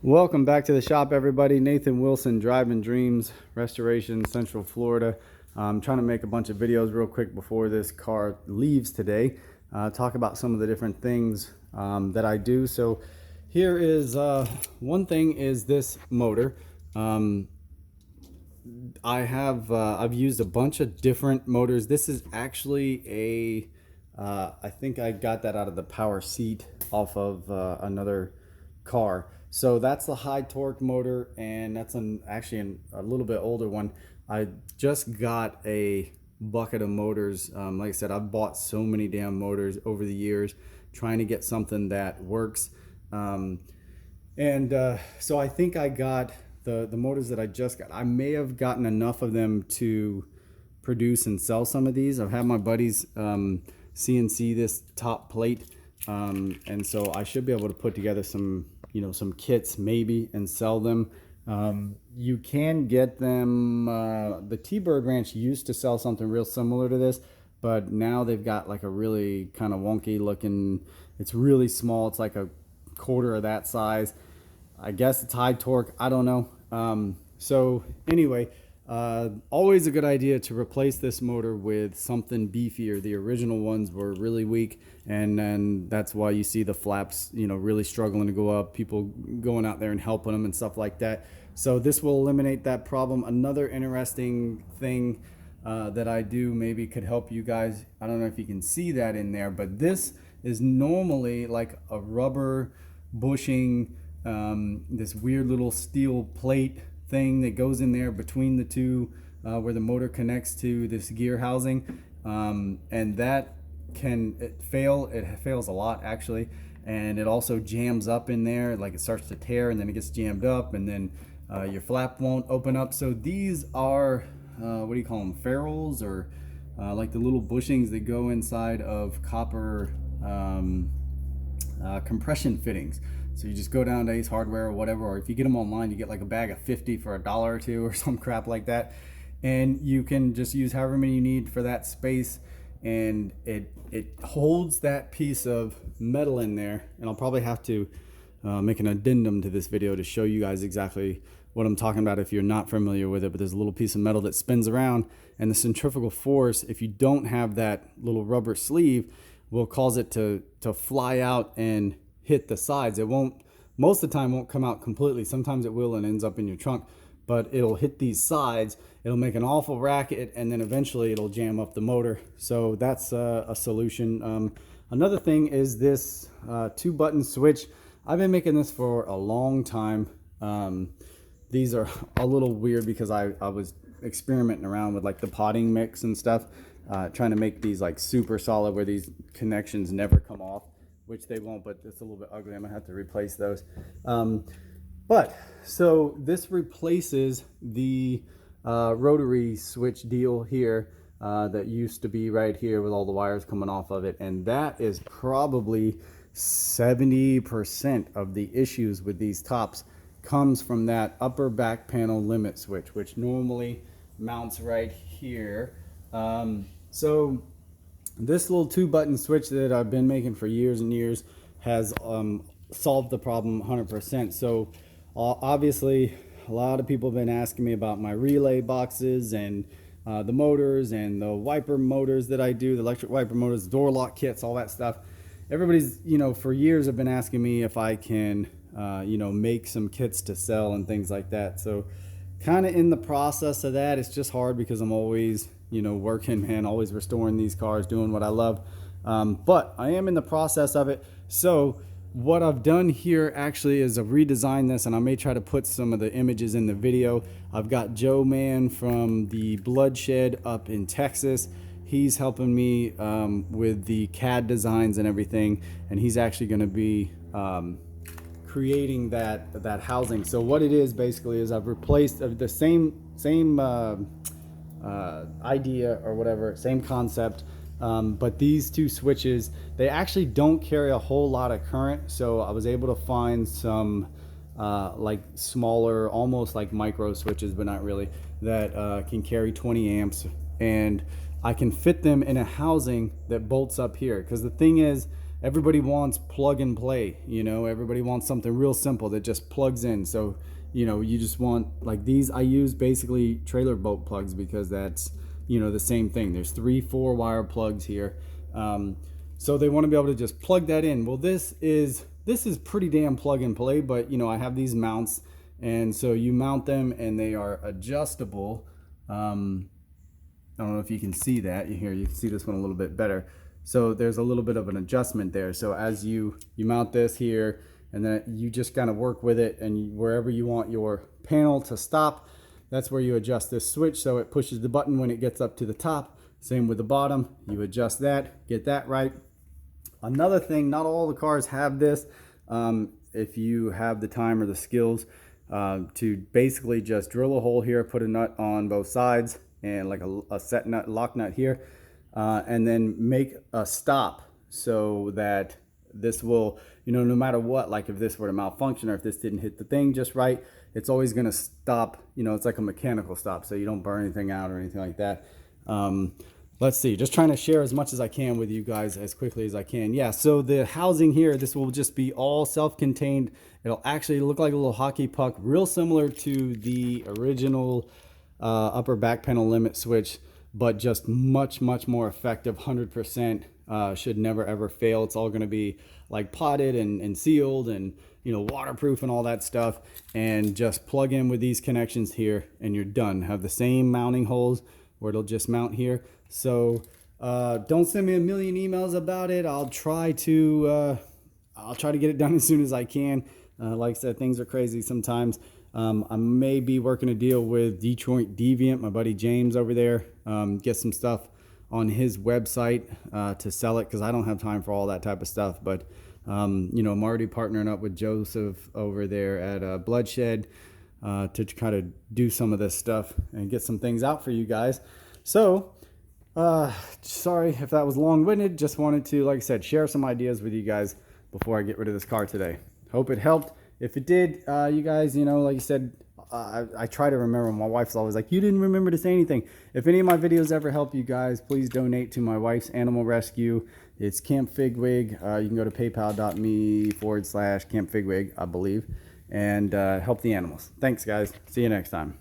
Welcome back to the shop, everybody. Nathan Wilson, Driving Dreams Restoration, Central Florida. I'm trying to make a bunch of videos real quick before this car leaves today. Talk about some of the different things that I do. So here is one thing is this motor. I've used a bunch of different motors. This is actually I think I got that out of the power seat off of another car. So that's the high torque motor, and that's actually a little bit older one. I just got a bucket of motors. Like I said, I've bought so many damn motors over the years trying to get something that works. So I think I got the motors that I just got. I may have gotten enough of them to produce and sell some of these. I've had my buddies CNC this top plate, and so I should be able to put together some kits maybe and sell them. You can get them. The T-Bird Ranch used to sell something real similar to this, but now they've got like a really kind of wonky looking. It's really small. It's like a quarter of that size. I guess it's high torque. I don't know. So anyway, always a good idea to replace this motor with something beefier. The original ones were really weak, and then that's why you see the flaps, really struggling to go up, people going out there and helping them and stuff like that. So this will eliminate that problem. Another interesting thing that I do maybe could help you guys. I don't know if you can see that in there, but this is normally like a rubber bushing, this weird little steel plate thing that goes in there between the two, where the motor connects to this gear housing, and that it fails a lot actually, and it also jams up in there, like it starts to tear and then it gets jammed up, and then your flap won't open up. So these are what do you call them, ferrules, or like the little bushings that go inside of copper compression fittings. So you just go down to Ace Hardware or whatever, or if you get them online, you get like a bag of 50 for $1 or $2 or some crap like that. And you can just use however many you need for that space. And it holds that piece of metal in there. And I'll probably have to make an addendum to this video to show you guys exactly what I'm talking about if you're not familiar with it. But there's a little piece of metal that spins around, and the centrifugal force, if you don't have that little rubber sleeve, will cause it to fly out and hit the sides. It won't, most of the time won't come out completely. Sometimes it will and ends up in your trunk, but it'll hit these sides. It'll make an awful racket, and then eventually it'll jam up the motor. So that's a solution. Another thing is this 2-button switch. I've been making this for a long time. These are a little weird because I was experimenting around with like the potting mix and stuff, trying to make these like super solid where these connections never come off, which they won't, but it's a little bit ugly. I'm gonna have to replace those. But so this replaces the rotary switch deal here that used to be right here with all the wires coming off of it, and that is probably 70% of the issues with these tops comes from that upper back panel limit switch, which normally mounts right here. So this little 2-button switch that I've been making for years and years has solved the problem 100%. So obviously a lot of people have been asking me about my relay boxes and the motors and the wiper motors that I do, the electric wiper motors, door lock kits, all that stuff. Everybody's, for years have been asking me if I can, make some kits to sell and things like that. So kind of in the process of that. It's just hard because I'm always, working, man, always restoring these cars, doing what I love. But I am in the process of it. So what I've done here actually is I've redesigned this, and I may try to put some of the images in the video. I've got Joe Man from the Bloodshed up in Texas. He's helping me with the CAD designs and everything, and he's actually going to be creating that housing. So what it is basically is I've replaced the same idea or whatever, same concept, but these two switches, they actually don't carry a whole lot of current. So I was able to find some like smaller, almost like micro switches, but not really, that can carry 20 amps, and I can fit them in a housing that bolts up here. Because the thing is, everybody wants plug and play, you know, everybody wants something real simple that just plugs in. So, you know, you just want like these. I use basically trailer boat plugs because that's, you know, the same thing. There's 3 4 wire plugs here. So they want to be able to just plug that in. Well, this is pretty damn plug and play, but you know, I have these mounts, and so you mount them and they are adjustable. I don't know if you can see that. Here, you can see this one a little bit better. So there's a little bit of an adjustment there. So as you mount this here, and then you just kind of work with it, and wherever you want your panel to stop, that's where you adjust this switch so it pushes the button when it gets up to the top. Same with the bottom. You adjust that, get that right. Another thing, not all the cars have this. If you have the time or the skills to basically just drill a hole here, put a nut on both sides, and like a set nut, lock nut here, and then make a stop so that this will, you know, no matter what, like if this were to malfunction or if this didn't hit the thing just right, it's always going to stop. You know, it's like a mechanical stop, so you don't burn anything out or anything like that. Let's see, just trying to share as much as I can with you guys as quickly as I can. Yeah, so the housing here, this will just be all self-contained. It'll actually look like a little hockey puck, real similar to the original upper back panel limit switch, but just much more effective. 100%. Should never ever fail. It's all going to be like potted and sealed and, you know, waterproof and all that stuff. And just plug in with these connections here and you're done. Have the same mounting holes where it'll just mount here. So don't send me a million emails about it. I'll try to get it done as soon as I can. Like I said, things are crazy sometimes. I may be working a deal with Detroit Deviant, my buddy James over there, get some stuff on his website to sell it, because I don't have time for all that type of stuff. But you know, I'm already partnering up with Joseph over there at Bloodshed to kind of do some of this stuff and get some things out for you guys. So sorry if that was long-winded. Just wanted to, like I said, share some ideas with you guys before I get rid of this car today. Hope it helped. If it did, you guys, you know, like you said, I try to remember. My wife's always like, you didn't remember to say anything. If any of my videos ever help you guys, please donate to my wife's animal rescue. It's Camp Figwig. You can go to paypal.me/Camp Figwig, I believe, and help the animals. Thanks, guys. See you next time.